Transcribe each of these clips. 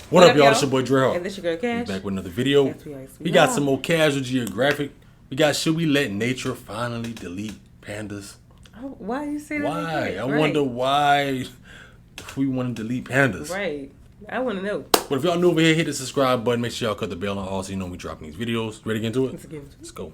What up, y'all? It's your boy Dreadhawk. And this your girl Cash. Back with another video. We got some more casual Geographic. We got should we let nature finally delete pandas? Oh, why you say that? Why? I wonder why we want to delete pandas. Right. I want to know. But if y'all new over here, hit the subscribe button. Make sure y'all cut the bell on all so you know we dropping these videos. Ready to get into it? Let's go.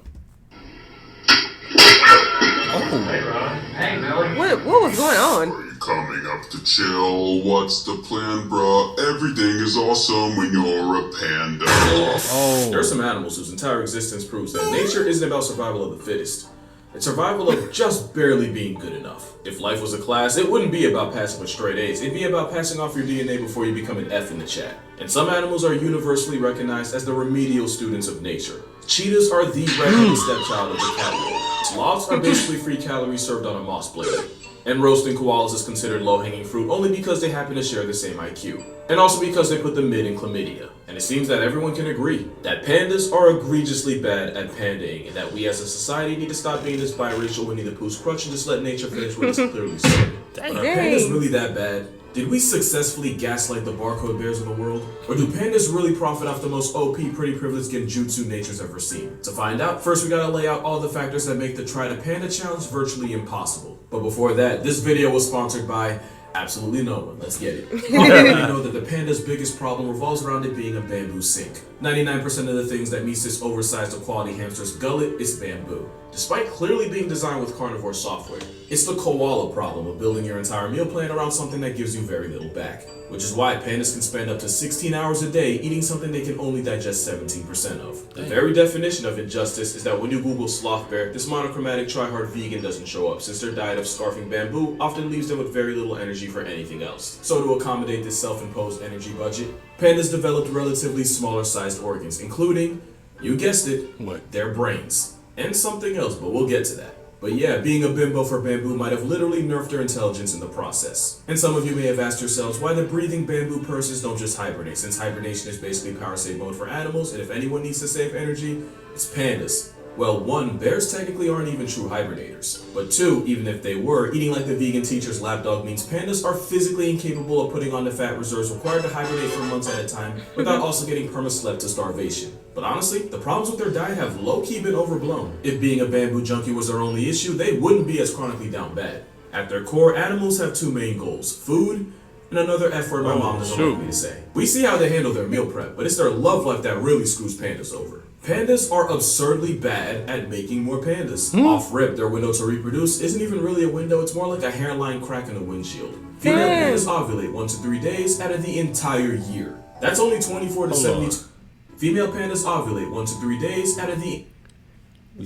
Oh. Hey, Ron. Hey, Billy. What was going on? Coming up to chill, what's the plan, bruh? Everything is awesome when you're a panda. Oh. There are some animals whose entire existence proves that nature isn't about survival of the fittest. It's survival of just barely being good enough. If life was a class, it wouldn't be about passing with straight A's. It'd be about passing off your DNA before you become an F in the chat. And some animals are universally recognized as the remedial students of nature. Cheetahs are the red-headed stepchild of the cat world. Sloths are basically free calories served on a moss blade. And roasting koalas is considered low-hanging fruit only because they happen to share the same IQ. And also because they put the mid in chlamydia. And it seems that everyone can agree that pandas are egregiously bad at pandaing, and that we as a society need to stop being this biracial Winnie the Pooh's crutch and just let nature finish what it's clearly started. But are pandas really that bad? Did we successfully gaslight the barcode bears of the world? Or do pandas really profit off the most OP pretty privileged genjutsu nature's ever seen? To find out, first we gotta lay out all the factors that make the Try to Panda challenge virtually impossible. But before that, this video was sponsored by absolutely no one. Let's get it. You already know that the panda's biggest problem revolves around it being a bamboo sink. 99% of the things that meets this oversized equality hamster's gullet is bamboo. Despite clearly being designed with carnivore software, it's the koala problem of building your entire meal plan around something that gives you very little back. Which is why pandas can spend up to 16 hours a day eating something they can only digest 17% of. The very definition of injustice is that when you Google sloth bear, this monochromatic try-hard vegan doesn't show up, since their diet of scarfing bamboo often leaves them with very little energy for anything else. So to accommodate this self-imposed energy budget, pandas developed relatively smaller-sized organs, including, you guessed it, their brains. And something else, but we'll get to that. But yeah, being a bimbo for bamboo might have literally nerfed their intelligence in the process. And some of you may have asked yourselves why the breathing bamboo persons don't just hibernate, since hibernation is basically power save mode for animals, and if anyone needs to save energy, it's pandas. Well, one, bears technically aren't even true hibernators. But two, even if they were, eating like the vegan teacher's lapdog means pandas are physically incapable of putting on the fat reserves required to hibernate for months at a time without also getting perma-slept to starvation. But honestly, the problems with their diet have low-key been overblown. If being a bamboo junkie was their only issue, they wouldn't be as chronically down bad. At their core, animals have two main goals: food, and another F word my mom doesn't like me to say. We see how they handle their meal prep, but it's their love life that really screws pandas over. Pandas are absurdly bad at making more pandas. Off rip, their window to reproduce isn't even really a window, it's more like a hairline crack in a windshield. Female pandas ovulate 1 to 3 days out of the entire year. That's only 24 to 72. Female pandas ovulate 1 to 3 days out of the...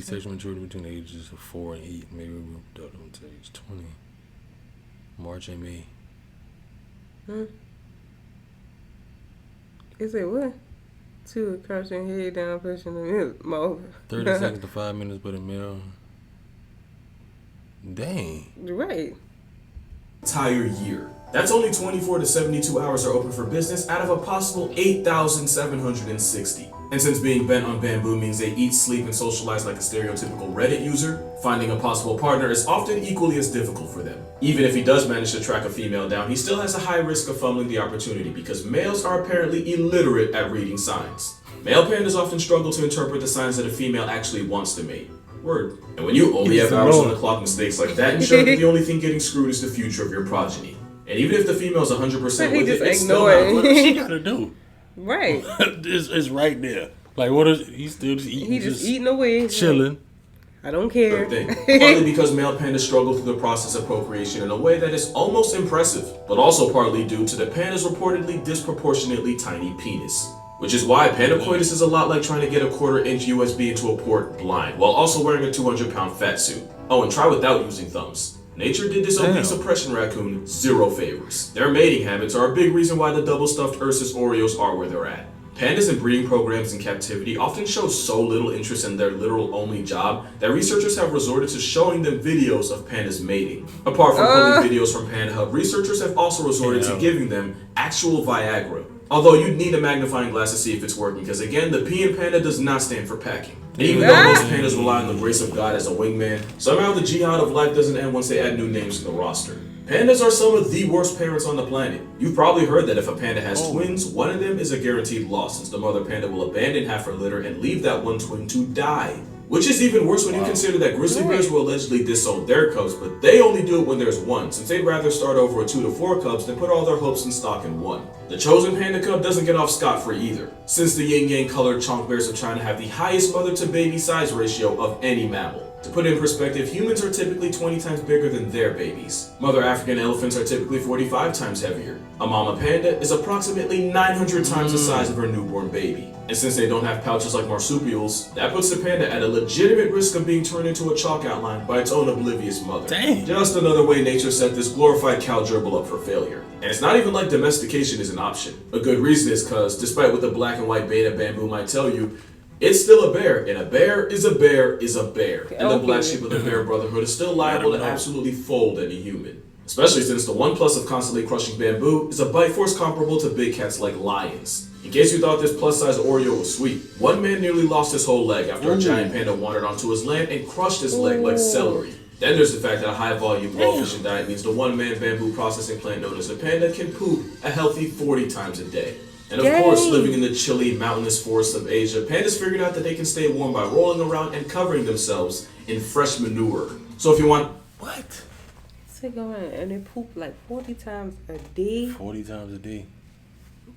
Sexual maturity between the ages of 4 and 8. Maybe we'll do it until age 20. March and May. Is it what? 2, crouching head down, pushing the mouth. 30 seconds to 5 minutes, but a male. Dang. Right. Entire year. That's only 24 to 72 hours are open for business out of a possible 8,760. And since being bent on bamboo means they eat, sleep, and socialize like a stereotypical Reddit user, finding a possible partner is often equally as difficult for them. Even if he does manage to track a female down, he still has a high risk of fumbling the opportunity because males are apparently illiterate at reading signs. Male pandas often struggle to interpret the signs that a female actually wants to mate. Word. And when you only have hours on the clock, mistakes like that ensure that the only thing getting screwed is the future of your progeny. And even if the female's 100% with it, it's still not what she gotta do. Right. it's right there. Like, what is he still just eating? He just eating away. Chilling. I don't care. Partly because male pandas struggle through the process of procreation in a way that is almost impressive, but also partly due to the panda's reportedly disproportionately tiny penis. Which is why panda coitus is a lot like trying to get a 1/4-inch USB into a port blind, while also wearing a 200-pound fat suit. Oh, and try without using thumbs. Nature did this obese suppression raccoon 0 favors. Their mating habits are a big reason why the double-stuffed Ursus Oreos are where they're at. Pandas in breeding programs in captivity often show so little interest in their literal only job that researchers have resorted to showing them videos of pandas mating. Apart from pulling videos from Panda Hub, researchers have also resorted to giving them actual Viagra. Although you'd need a magnifying glass to see if it's working, because again, the P in panda does not stand for packing. And even though most pandas rely on the grace of God as a wingman, somehow the jihad of life doesn't end once they add new names to the roster. Pandas are some of the worst parents on the planet. You've probably heard that if a panda has twins, one of them is a guaranteed loss, since the mother panda will abandon half her litter and leave that one twin to die. Which is even worse when you consider that grizzly bears will allegedly disown their cubs, but they only do it when there's one, since they'd rather start over with 2 to 4 cubs than put all their hopes and stock in one. The chosen panda cub doesn't get off scot-free either, since the yin-yang colored chonk bears of China have the highest mother-to-baby size ratio of any mammal. To put it in perspective, humans are typically 20 times bigger than their babies. Mother African elephants are typically 45 times heavier. A mama panda is approximately 900 times the size of her newborn baby. And since they don't have pouches like marsupials, that puts the panda at a legitimate risk of being turned into a chalk outline by its own oblivious mother. Dang. Just another way nature set this glorified cow gerbil up for failure. And it's not even like domestication is an option. A good reason is cause, despite what the black and white beta bamboo might tell you, it's still a bear, and a bear is a bear is a bear. And the black sheep of the bear brotherhood is still liable to absolutely fold any human. Especially since the one plus of constantly crushing bamboo is a bite force comparable to big cats like lions. In case you thought this plus-size Oreo was sweet, one man nearly lost his whole leg after a giant panda wandered onto his land and crushed his leg like celery. Then there's the fact that a high-volume, well-efficient diet means the one-man bamboo processing plant known as a panda can poop a healthy 40 times a day. And of course, living in the chilly, mountainous forests of Asia, pandas figured out that they can stay warm by rolling around and covering themselves in fresh manure. So if you want... What? They go in and they poop like 40 times a day. 40 times a day.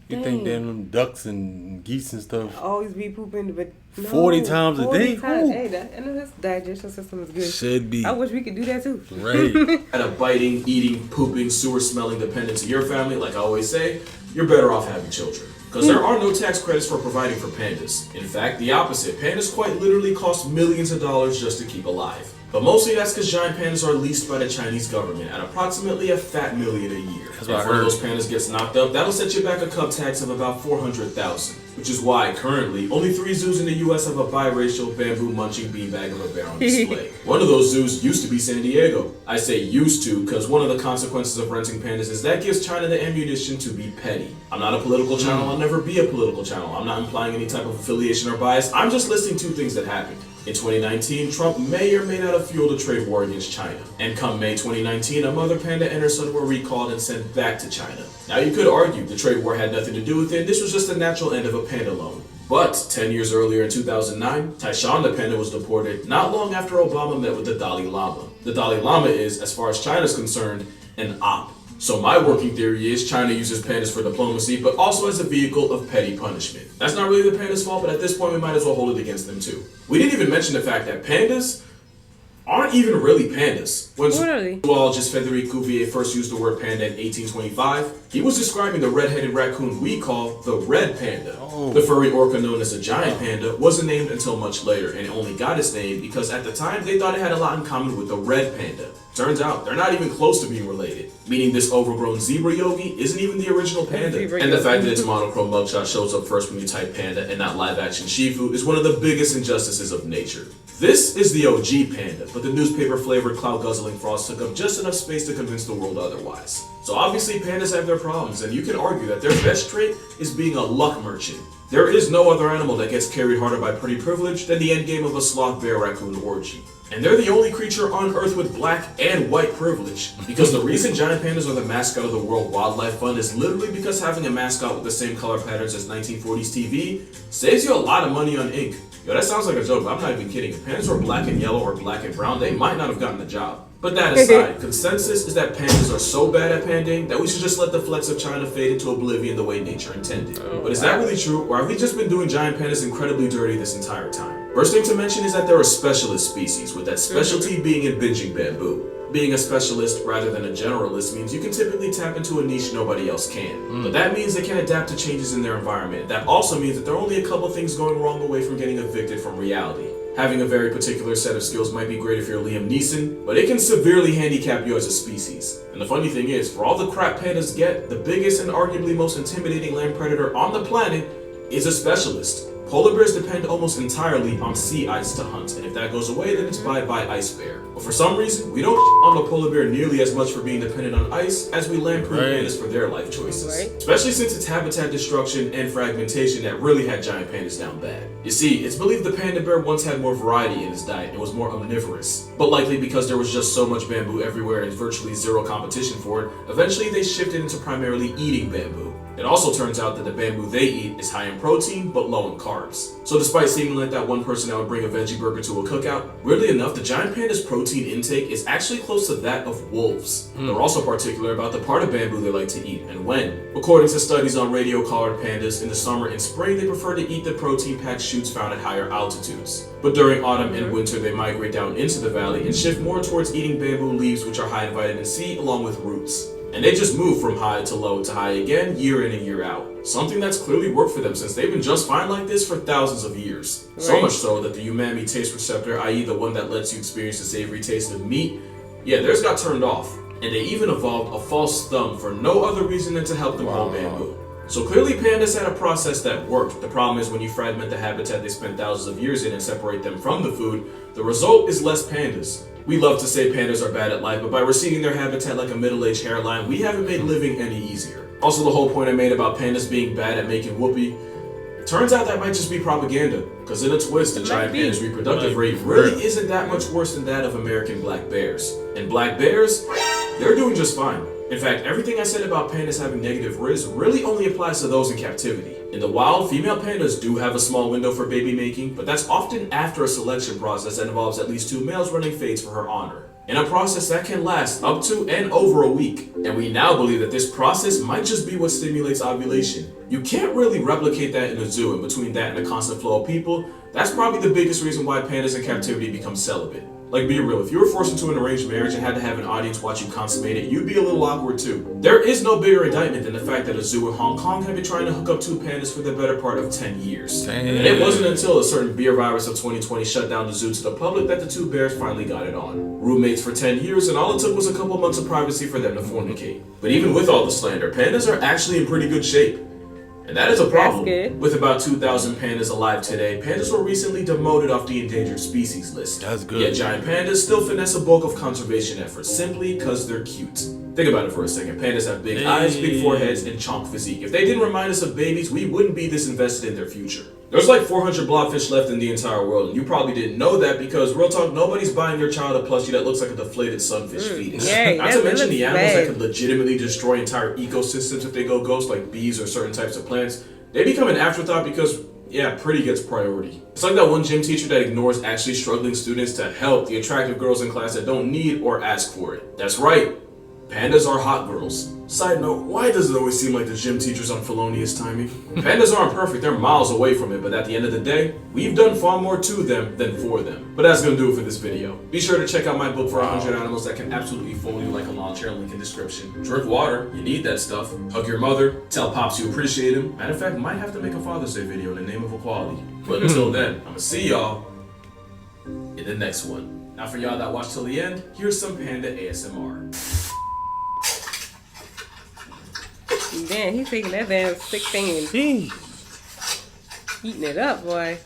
You think them ducks and geese and stuff always be pooping, but no, 40 times a day? Hey, I know his digestion system is good. Should be. I wish we could do that too. Right. Had a biting, eating, pooping, sewer-smelling dependence in your family, like I always say, you're better off having children. Because there are no tax credits for providing for pandas. In fact, the opposite. Pandas quite literally cost millions of dollars just to keep alive. But mostly that's because giant pandas are leased by the Chinese government at approximately a fat million a year. And if one of those pandas gets knocked up, that'll set you back a cub tax of about 400,000. Which is why, currently, only 3 zoos in the US have a biracial bamboo-munching beanbag of a bear on display. One of those zoos used to be San Diego. I say used to because one of the consequences of renting pandas is that gives China the ammunition to be petty. I'm not a political channel, I'll never be a political channel. I'm not implying any type of affiliation or bias, I'm just listing 2 things that happened. In 2019, Trump may or may not have fueled a trade war against China. And come May 2019, a mother panda and her son were recalled and sent back to China. Now you could argue the trade war had nothing to do with it, this was just the natural end of a panda loan. But 10 years earlier in 2009, Taishan the panda was deported not long after Obama met with the Dalai Lama. The Dalai Lama is, as far as China's concerned, an op. So my working theory is China uses pandas for diplomacy, but also as a vehicle of petty punishment. That's not really the pandas' fault, but at this point we might as well hold it against them too. We didn't even mention the fact that pandas aren't even really pandas. When zoologist Frédéric Cuvier first used the word panda in 1825, he was describing the red-headed raccoon we call the red panda. The furry orca known as a giant panda wasn't named until much later, and it only got its name because at the time they thought it had a lot in common with the red panda. Turns out, they're not even close to being related, meaning this overgrown zebra yogi isn't even the original panda. And the fact that its monochrome mugshot shows up first when you type panda and not live-action Shifu is one of the biggest injustices of nature. This is the OG panda, but the newspaper-flavored cloud-guzzling frost took up just enough space to convince the world otherwise. So obviously pandas have their problems, and you can argue that their best trait is being a luck merchant. There is no other animal that gets carried harder by pretty privilege than the endgame of a sloth bear raccoon orgy. And they're the only creature on Earth with black and white privilege. Because the reason giant pandas are the mascot of the World Wildlife Fund is literally because having a mascot with the same color patterns as 1940s TV saves you a lot of money on ink. Yo, that sounds like a joke, but I'm not even kidding. If pandas were black and yellow or black and brown, they might not have gotten the job. But that aside, consensus is that pandas are so bad at pandaing that we should just let the flex of China fade into oblivion the way nature intended. But is that really true, or have we just been doing giant pandas incredibly dirty this entire time? First thing to mention is that they're a specialist species, with that specialty being in binging bamboo. Being a specialist rather than a generalist means you can typically tap into a niche nobody else can. But that means they can adapt to changes in their environment. That also means that there are only a couple things going wrong away from getting evicted from reality. Having a very particular set of skills might be great if you're Liam Neeson, but it can severely handicap you as a species. And the funny thing is, for all the crap pandas get, the biggest and arguably most intimidating land predator on the planet is a specialist. Polar bears depend almost entirely on sea ice to hunt, and if that goes away, then it's bye-bye ice bear. But for some reason, we don't on the polar bear nearly as much for being dependent on ice as we lampoon pandas for their life choices. Especially since it's habitat destruction and fragmentation that really had giant pandas down bad. You see, it's believed the panda bear once had more variety in his diet and was more omnivorous. But likely because there was just so much bamboo everywhere and virtually zero competition for it, eventually they shifted into primarily eating bamboo. It also turns out that the bamboo they eat is high in protein, but low in carbs. So despite seeming like that one person that would bring a veggie burger to a cookout, weirdly enough, the giant panda's protein intake is actually close to that of wolves. They're also particular about the part of bamboo they like to eat and when. According to studies on radio-collared pandas, in the summer and spring they prefer to eat the protein-packed shoots found at higher altitudes. But during autumn and winter they migrate down into the valley and shift more towards eating bamboo leaves, which are high in vitamin C along with roots. And they just move from high to low to high again, year in and year out. Something that's clearly worked for them since they've been just fine like this for thousands of years. So much so that the umami taste receptor, i.e. the one that lets you experience the savory taste of meat, theirs got turned off. And they even evolved a false thumb for no other reason than to help them hold bamboo. So clearly pandas had a process that worked. The problem is when you fragment the habitat they spent thousands of years in and separate them from the food, the result is less pandas. We love to say pandas are bad at life, but by receding their habitat like a middle-aged hairline, we haven't made living any easier. Also, the whole point I made about pandas being bad at making whoopee, it turns out that might just be propaganda. Because in a twist, the giant panda's reproductive rate really isn't that much worse than that of American black bears. And black bears, they're doing just fine. In fact, everything I said about pandas having negative riz really only applies to those in captivity. In the wild, female pandas do have a small window for baby making, but that's often after a selection process that involves at least 2 males running fates for her honor. In a process that can last up to and over a week. And we now believe that this process might just be what stimulates ovulation. You can't really replicate that in a zoo, and between that and the constant flow of people, that's probably the biggest reason why pandas in captivity become celibate. Like, be real, if you were forced into an arranged marriage and had to have an audience watch you consummate it, you'd be a little awkward too. There is no bigger indictment than the fact that a zoo in Hong Kong had been trying to hook up 2 pandas for the better part of 10 years. Damn. And it wasn't until a certain beer virus of 2020 shut down the zoo to the public that the 2 bears finally got it on. Roommates for 10 years, and all it took was a couple months of privacy for them to fornicate. But even with all the slander, pandas are actually in pretty good shape. And that is a problem. With about 2,000 pandas alive today, pandas were recently demoted off the endangered species list. That's good. Yet giant pandas still finesse a bulk of conservation efforts simply because they're cute. Think about it for a second. Pandas have big eyes, big foreheads, and chonk physique. If they didn't remind us of babies, we wouldn't be this invested in their future. There's like 400 blobfish left in the entire world, and you probably didn't know that because, real talk, nobody's buying your child a plushie that looks like a deflated sunfish fetus. Not to mention the animals that could legitimately destroy entire ecosystems if they go ghost, like bees or certain types of plants. They become an afterthought because, pretty gets priority. It's like that one gym teacher that ignores actually struggling students to help the attractive girls in class that don't need or ask for it. That's right. Pandas are hot girls. Side note, why does it always seem like the gym teacher's on felonious timing? Pandas aren't perfect, they're miles away from it, but at the end of the day, we've done far more to them than for them. But that's gonna do it for this video. Be sure to check out my book for 100 animals that can absolutely fold you like a lawn chair, link in description. Drink water, you need that stuff. Hug your mother, tell pops you appreciate him. Matter of fact, might have to make a Father's Day video in the name of equality. But until then, I'ma see y'all in the next one. Now for y'all that watched till the end, here's some Panda ASMR. Damn, he's taking that damn stick thing and eating it up, boy.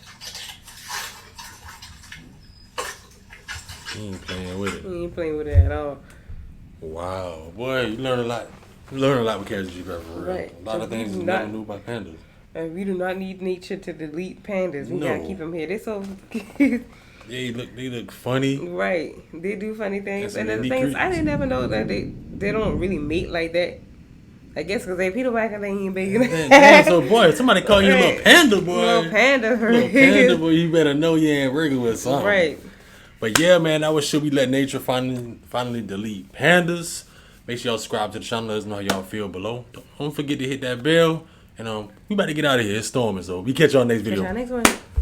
He ain't playing with it. He ain't playing with it at all. Wow, boy, you learn a lot. You learn a lot with Carrots Geographic, for real. Right. A lot of things you never knew about pandas. And we do not need nature to delete pandas. We gotta keep them here. They're so. They look funny. Right, they do funny things, and the things I didn't ever know that they don't really mate like that. I guess because they pedo back and they ain't big enough. Damn, so boy, somebody call you a little panda boy. Little panda, right? Little panda boy, you better know you ain't working with something. Right. But yeah, man, that was Should We Let Nature finally delete pandas. Make sure y'all subscribe to the channel. Let us know how y'all feel below. Don't forget to hit that bell. And we about to get out of here. It's storming, so we catch y'all next video. Catch y'all next one.